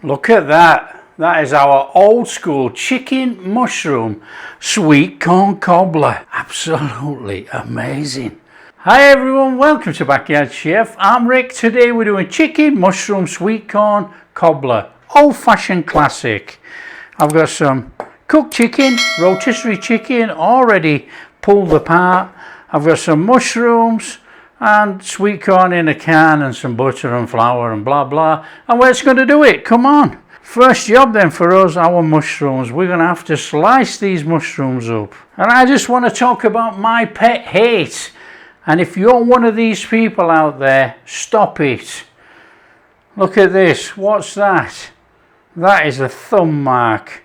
Look at that. That is our old school chicken mushroom sweet corn cobbler. Absolutely amazing. Hi everyone, welcome to Backyard Chef. I'm Rick. Today we're doing chicken mushroom sweet corn cobbler. Old fashioned classic. I've got some cooked chicken, rotisserie chicken, already pulled apart. I've got some mushrooms and sweet corn in a can and some butter and flour and blah blah. And we're just going to do it. Come on. First job then for us, our mushrooms. We're going to have to slice these mushrooms up. And I just want to talk about my pet hate. And if you're one of these people out there, stop it. Look at this. What's that? That is a thumb mark.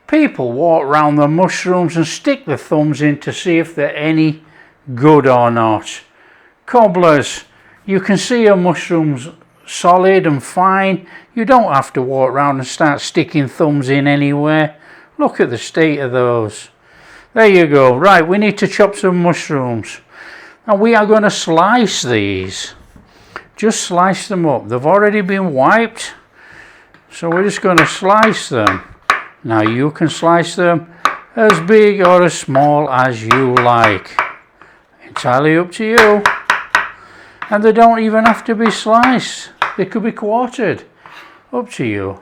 People walk around the mushrooms and stick the thumbs in to see if they're any good or not. Cobblers, you can see your mushrooms solid and fine. You don't have to walk around and start sticking thumbs in anywhere. Look at the state of those. There you go. Right, we need to chop some mushrooms. And we are going to slice these. Just slice them up. They've already been wiped. So we're just going to slice them. Now you can slice them as big or as small as you like. Entirely up to you. And they don't even have to be sliced. They could be quartered. Up to you.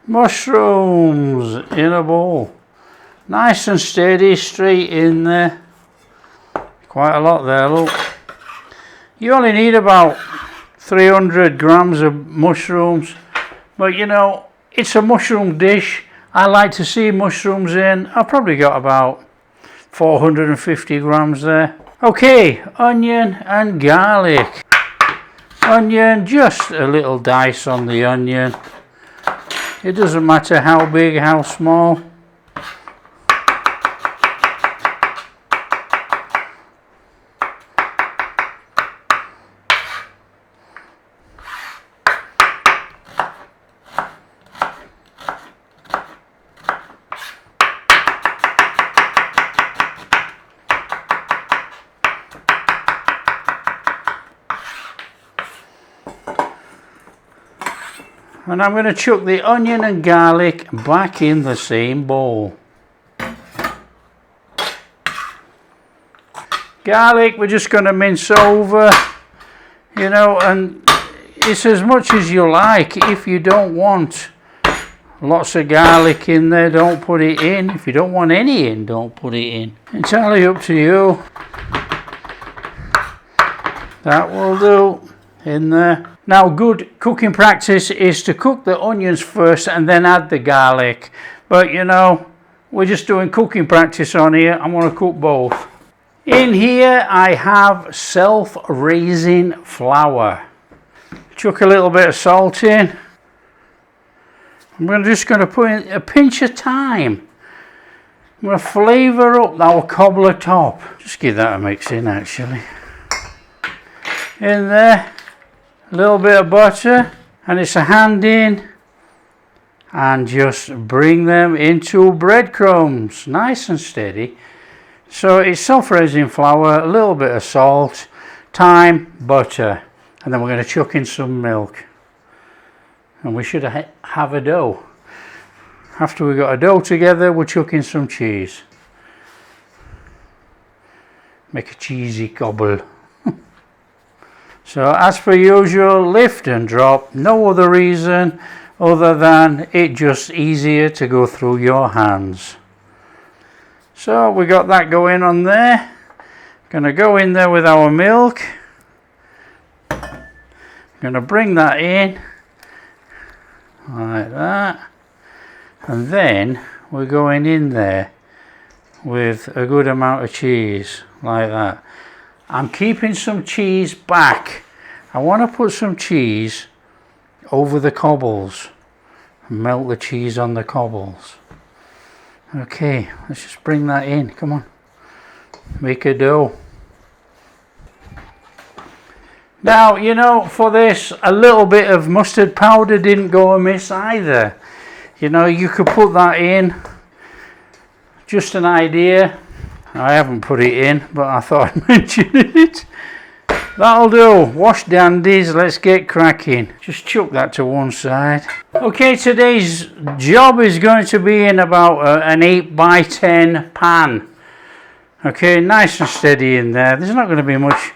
Mushrooms in a bowl. Nice and steady, straight in there. Quite a lot there, look. You only need about 300 grams of mushrooms. But you know, it's a mushroom dish. I like to see mushrooms in. I've probably got about 450 grams there. Okay, onion and garlic. Onion, just a little dice on the onion. It doesn't matter how big, how small. And I'm going to chuck the onion and garlic back in the same bowl. Garlic we're just going to mince over, you know, and it's as much as you like. If you don't want lots of garlic in there, don't put it in. If you don't want any in, don't put it in. Entirely up to you. That will do in there. Now, good cooking practice is to cook the onions first and then add the garlic. But you know, we're just doing cooking practice on here. I'm going to cook both. In here I have self-raising flour. Chuck a little bit of salt in. I'm just going to put in a pinch of thyme. I'm going to flavour up our cobbler top. Just give that a mix in actually. In there. A little bit of butter, and it's a hand in, and just bring them into breadcrumbs, nice and steady. So it's self-raising flour, a little bit of salt, thyme, butter, and then we're going to chuck in some milk, and we should have a dough. After we've got a dough together, we'll chuck in some cheese. Make a cheesy cobble. So as per usual, lift and drop, no other reason other than it just easier to go through your hands. So we got that going on there. Gonna go in there with our milk. Gonna bring that in like that, and then we're going in there with a good amount of cheese like that. I'm keeping some cheese back. I want to put some cheese over the cobbles. Melt the cheese on the cobbles. Okay, let's just bring that in. Come on. Make a dough. Now, you know, for this, a little bit of mustard powder didn't go amiss either. You know, you could put that in. Just an idea. I haven't put it in, but I thought I'd mention it. That'll do. Wash dandies, let's get cracking. Just chuck that to one side. Okay, today's job is going to be in about an 8x10 pan. Okay, nice and steady in there. There's not going to be much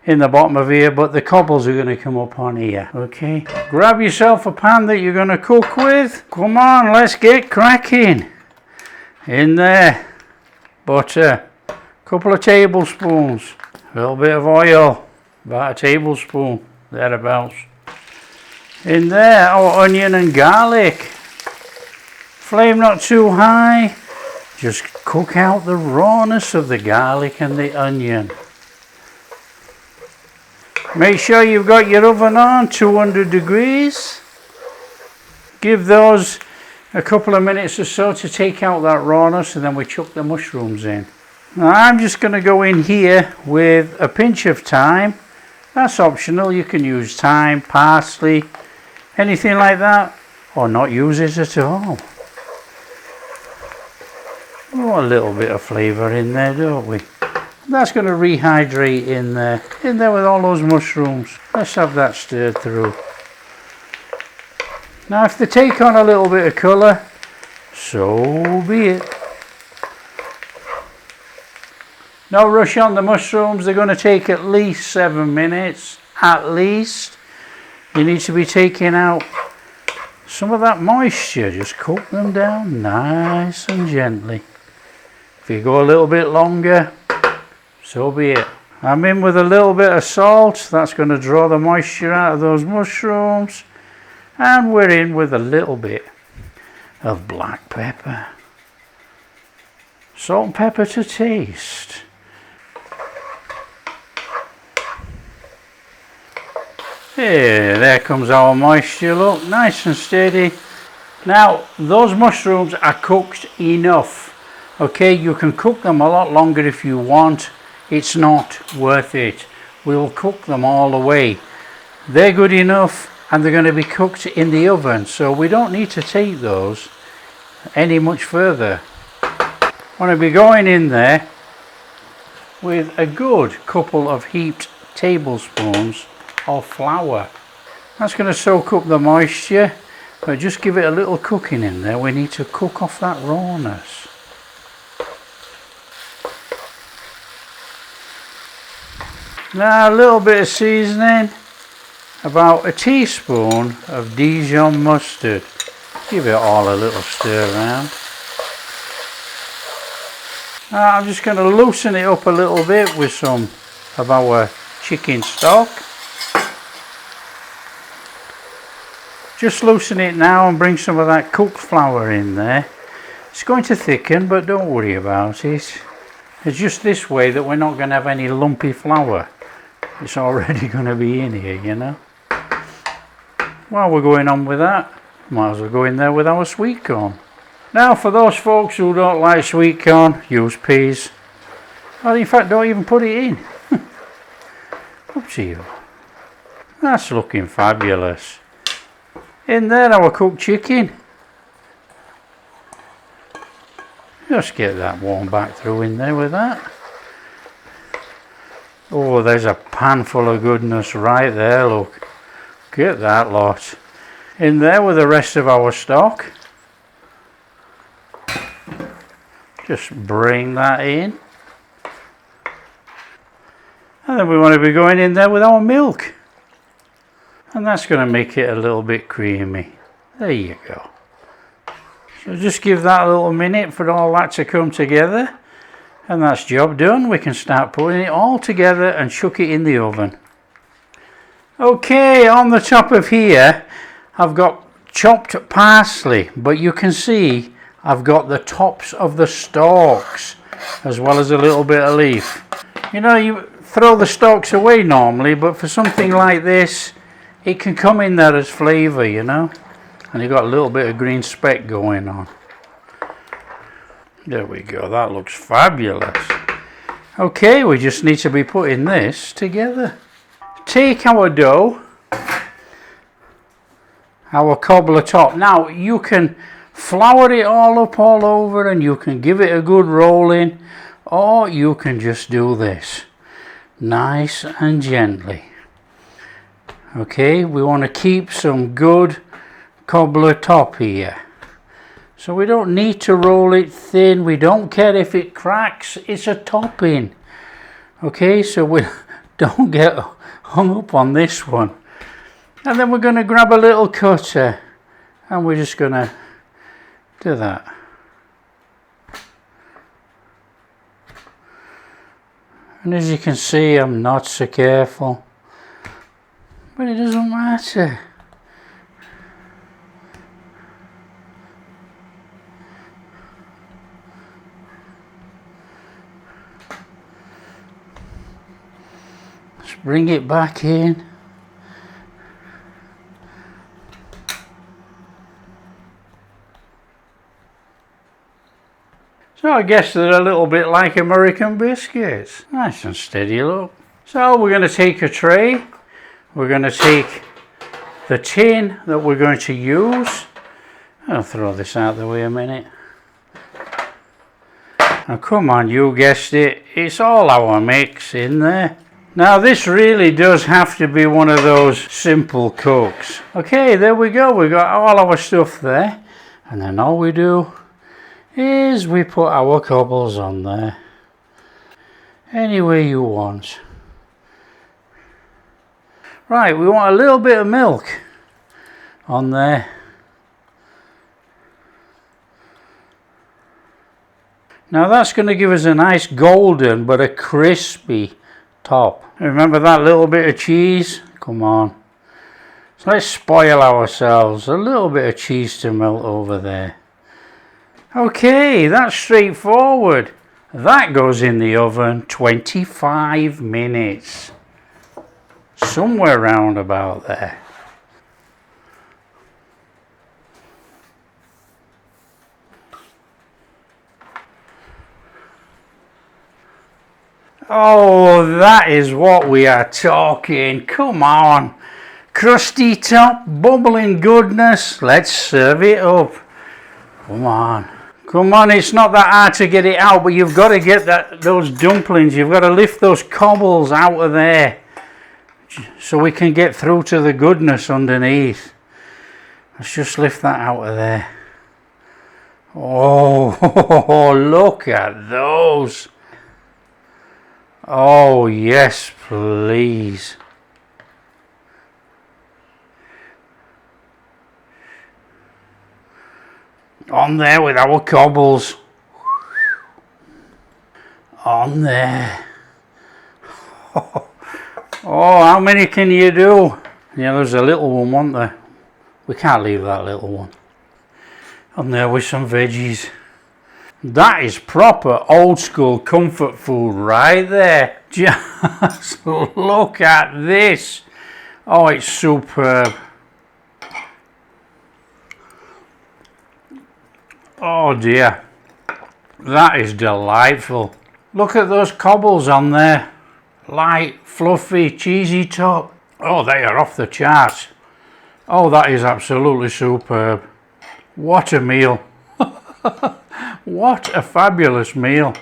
in the bottom of here, but the cobbles are going to come up on here. Okay, grab yourself a pan that you're going to cook with. Come on, let's get cracking. In there, butter, couple of tablespoons, a little bit of oil, about a tablespoon, thereabouts. In there, our onion and garlic. Flame not too high. Just cook out the rawness of the garlic and the onion. Make sure you've got your oven on 200 degrees. Give those a couple of minutes or so to take out that rawness, and then we chuck the mushrooms in. Now I'm just going to go in here with a pinch of thyme. That's optional. You can use thyme, parsley, anything like that, or not use it at all. Oh, a little bit of flavour in there, don't we? That's going to rehydrate in there with all those mushrooms. Let's have that stirred through. Now if they take on a little bit of colour, so be it. No rush on the mushrooms. They're going to take at least 7 minutes, at least. You need to be taking out some of that moisture. Just cook them down nice and gently. If you go a little bit longer, so be it. I'm in with a little bit of salt. That's going to draw the moisture out of those mushrooms. And we're in with a little bit of black pepper. Salt and pepper to taste. There comes our moisture. Look, nice and steady. Now, those mushrooms are cooked enough. Okay, you can cook them a lot longer if you want. It's not worth it. We'll cook them all the way. They're good enough, and they're going to be cooked in the oven, so we don't need to take those any much further. I want to be going in there with a good couple of heaped tablespoons of flour. That's going to soak up the moisture, but just give it a little cooking in there. We need to cook off that rawness. Now a little bit of seasoning, about a teaspoon of Dijon mustard. Give it all a little stir around. Now I'm just going to loosen it up a little bit with some of our chicken stock. Just loosen it now and bring some of that cooked flour in there. It's going to thicken, but don't worry about it. It's just this way that we're not going to have any lumpy flour. It's already going to be in here, you know. While we're going on with that, might as well go in there with our sweet corn. Now for those folks who don't like sweet corn, use peas. Or in fact, don't even put it in. Up to you. That's looking fabulous. In there, our cooked chicken. Just get that warm back through in there with that. Oh, there's a pan full of goodness right there, look. Get that lot. In there with the rest of our stock. Just bring that in. And then we want to be going in there with our milk. And that's going to make it a little bit creamy. There you go. So just give that a little minute for all that to come together. And that's job done. We can start putting it all together and chuck it in the oven. Okay, on the top of here I've got chopped parsley, but you can see I've got the tops of the stalks as well as a little bit of leaf. You know, you throw the stalks away normally, but for something like this it can come in there as flavour, you know. And you've got a little bit of green speck going on. There we go, that looks fabulous. Okay, we just need to be putting this together. Take our dough, our cobbler top. Now you can flour it all up all over and you can give it a good rolling, or you can just do this. nice and gently. Okay, we want to keep some good cobbler top here. So we don't need to roll it thin. We don't care if it cracks. It's a topping. Okay, so we don't get hung up on this one. And then we're going to grab a little cutter and we're just going to do that. And as you can see, I'm not so careful. But it doesn't matter. Let's bring it back in. So I guess they're a little bit like American biscuits. Nice and steady, look. So we're going to take a tray. We're going to take the tin that we're going to use. I'll throw this out the way a minute. Now come on, you guessed it. It's all our mix in there. Now this really does have to be one of those simple cooks. Okay, there we go. We got all our stuff there. And then all we do is we put our cobbles on there any way you want. Right, we want a little bit of milk on there. Now that's going to give us a nice golden but a crispy top. Remember that little bit of cheese? Come on. So let's spoil ourselves. A little bit of cheese to melt over there. Okay, that's straightforward. That goes in the oven 25 minutes. Somewhere round about there. Oh, that is what we are talking. Come on. Crusty top, bubbling goodness. Let's serve it up. Come on. Come on, it's not that hard to get it out, but you've got to get those dumplings. You've got to lift those cobbles out of there so we can get through to the goodness underneath. Let's just lift that out of there. Oh, look at those. Oh, yes, please. On there with our cobbles. On there. Oh, how many can you do? Yeah, there's a little one, wasn't there? We can't leave that little one. On there with some veggies. That is proper old school comfort food right there. Just look at this. Oh, it's superb. Oh dear. That is delightful. Look at those cobbles on there. Light, fluffy, cheesy top. Oh, they are off the charts. Oh, that is absolutely superb. What a meal. What a fabulous meal.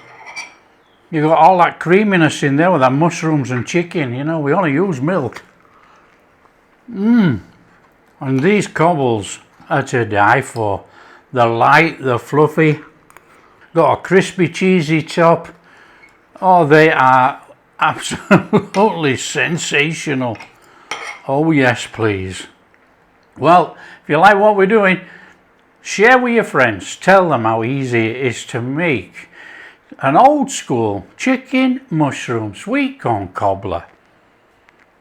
You got all that creaminess in there with that mushrooms and chicken. You know, we only use milk. And these cobbles are to die for. They're light, they're fluffy. Got a crispy, cheesy top. Oh, they are absolutely sensational. Oh yes, please. Well, if you like what we're doing, share with your friends. Tell them how easy it is to make an old school chicken mushroom sweet corn cobbler.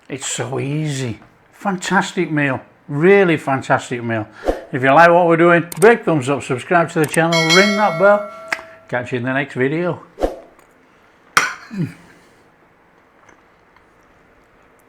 It's so easy. Fantastic meal. Really fantastic meal. If you like what we're doing, big thumbs up, subscribe to the channel, ring that bell. Catch you in the next video.